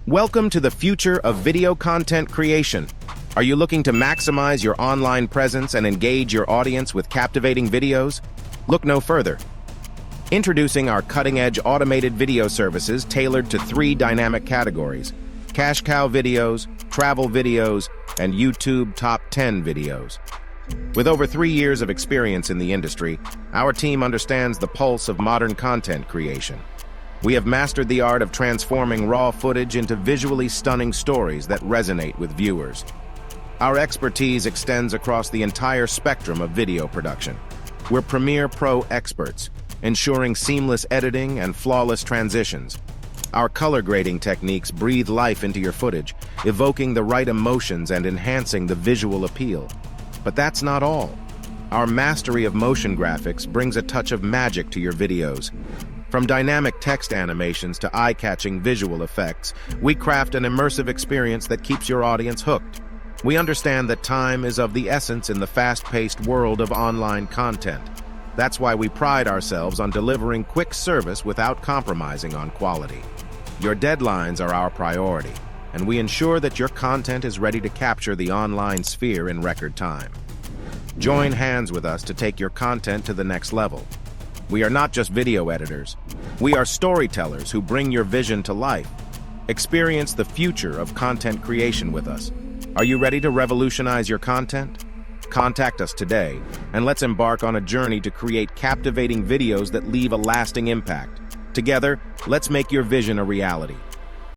Welcome to the future of video content creation. Are you looking to maximize your online presence and engage your audience with captivating videos? Look no further. Introducing our cutting-edge automated video services tailored to 3 dynamic categories: cash cow videos, travel videos, and YouTube top 10 videos. With over 3 years of experience in the industry, our team understands the pulse of modern content creation. We have mastered the art of transforming raw footage into visually stunning stories that resonate with viewers. Our expertise extends across the entire spectrum of video production. We're Premiere Pro experts, ensuring seamless editing and flawless transitions. Our color grading techniques breathe life into your footage, evoking the right emotions and enhancing the visual appeal. But that's not all. Our mastery of motion graphics brings a touch of magic to your videos. From dynamic text animations to eye-catching visual effects, we craft an immersive experience that keeps your audience hooked. We understand that time is of the essence in the fast-paced world of online content. That's why we pride ourselves on delivering quick service without compromising on quality. Your deadlines are our priority, and we ensure that your content is ready to capture the online sphere in record time. Join hands with us to take your content to the next level. We are not just video editors. We are storytellers who bring your vision to life. Experience the future of content creation with us. Are you ready to revolutionize your content? Contact us today, and let's embark on a journey to create captivating videos that leave a lasting impact. Together, let's make your vision a reality.